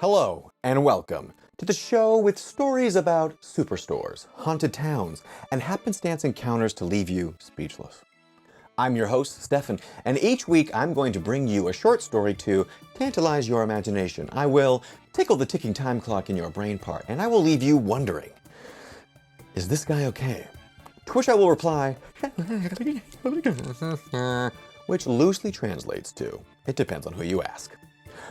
Hello and welcome to the show with stories about superstores, haunted towns, and happenstance encounters to leave you speechless. I'm your host, Stefan, and each week I'm going to bring you a short story to tantalize your imagination. I will tickle the ticking time clock in your brain part, and I will leave you wondering, is this guy okay? To which I will reply, which loosely translates to, it depends on who you ask.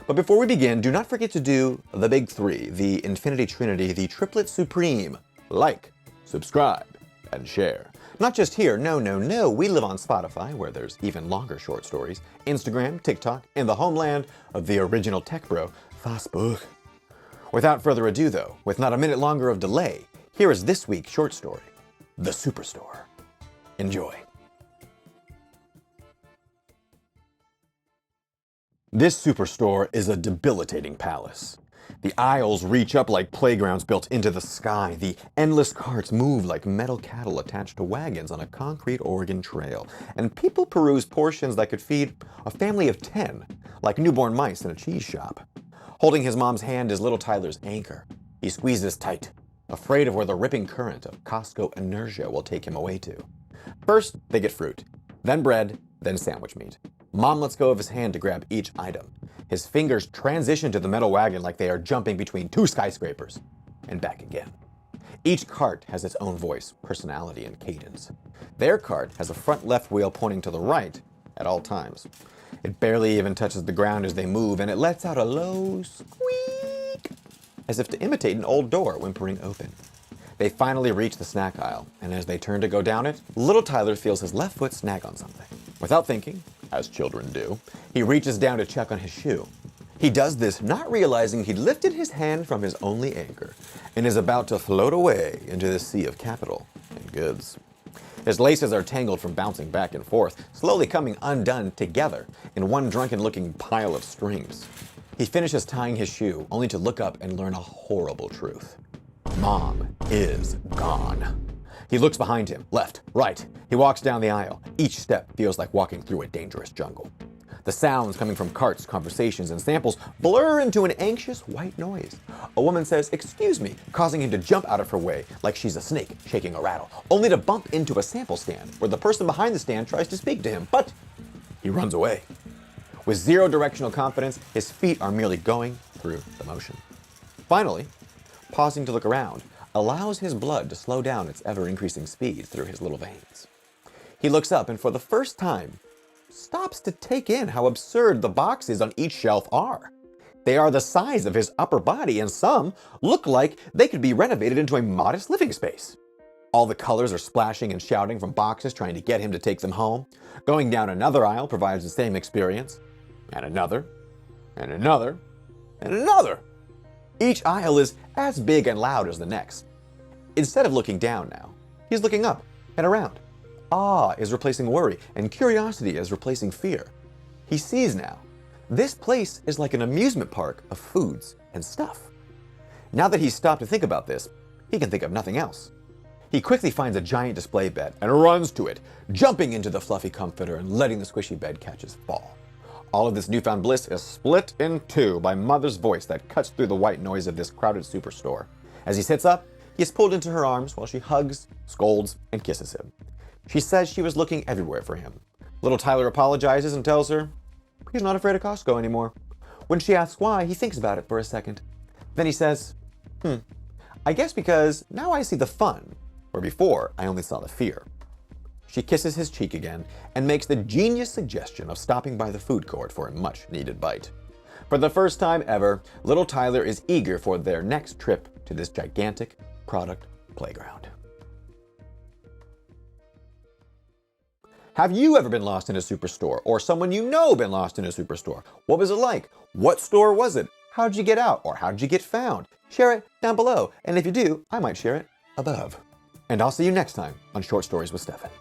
But before we begin, do not forget to do the big three, the infinity trinity, the triplet supreme. Like, subscribe, and share. Not just here, no. We live on Spotify, where there's even longer short stories, Instagram, TikTok, and the homeland of the original tech bro, Facebook. Without further ado though, with not a minute longer of delay, here is this week's short story, The Superstore. Enjoy. This superstore is a debilitating palace. The aisles reach up like playgrounds built into the sky. The endless carts move like metal cattle attached to wagons on a concrete Oregon trail. And people peruse portions that could feed a family of 10, like newborn mice in a cheese shop. Holding his mom's hand is little Tyler's anchor. He squeezes tight, afraid of where the ripping current of Costco inertia will take him away to. First, they get fruit, then bread, then sandwich meat. Mom lets go of his hand to grab each item. His fingers transition to the metal wagon like they are jumping between two skyscrapers, and back again. Each cart has its own voice, personality, and cadence. Their cart has a front left wheel pointing to the right at all times. It barely even touches the ground as they move, and it lets out a low squeak, as if to imitate an old door whimpering open. They finally reach the snack aisle, and as they turn to go down it, little Tyler feels his left foot snag on something. Without thinking, as children do, he reaches down to check on his shoe. He does this not realizing he'd lifted his hand from his only anchor and is about to float away into the sea of capital and goods. His laces are tangled from bouncing back and forth, slowly coming undone together in one drunken-looking pile of strings. He finishes tying his shoe, only to look up and learn a horrible truth. Mom is gone. He looks behind him, left, right. He walks down the aisle. Each step feels like walking through a dangerous jungle. The sounds coming from carts, conversations, and samples blur into an anxious white noise. A woman says, "Excuse me," causing him to jump out of her way like she's a snake shaking a rattle, only to bump into a sample stand where the person behind the stand tries to speak to him, but he runs away. With zero directional confidence, his feet are merely going through the motion. Finally, pausing to look around, allows his blood to slow down its ever-increasing speed through his little veins. He looks up and for the first time, stops to take in how absurd the boxes on each shelf are. They are the size of his upper body, and some look like they could be renovated into a modest living space. All the colors are splashing and shouting from boxes trying to get him to take them home. Going down another aisle provides the same experience, and another, and another, and another. Each aisle is as big and loud as the next. Instead of looking down now, he's looking up and around. Awe is replacing worry, and curiosity is replacing fear. He sees now. This place is like an amusement park of foods and stuff. Now that he's stopped to think about this, he can think of nothing else. He quickly finds a giant display bed and runs to it, jumping into the fluffy comforter and letting the squishy bed catch his fall. All of this newfound bliss is split in two by Mother's voice that cuts through the white noise of this crowded superstore. As he sits up, he is pulled into her arms while she hugs, scolds, and kisses him. She says she was looking everywhere for him. Little Tyler apologizes and tells her he's not afraid of Costco anymore. When she asks why, he thinks about it for a second. Then he says, I guess because now I see the fun, where before I only saw the fear. She kisses his cheek again and makes the genius suggestion of stopping by the food court for a much-needed bite. For the first time ever, little Tyler is eager for their next trip to this gigantic product playground. Have you ever been lost in a superstore, or someone you know been lost in a superstore? What was it like? What store was it? How'd you get out, or how'd you get found? Share it down below, and if you do, I might share it above. And I'll see you next time on Short Stories with Stefan.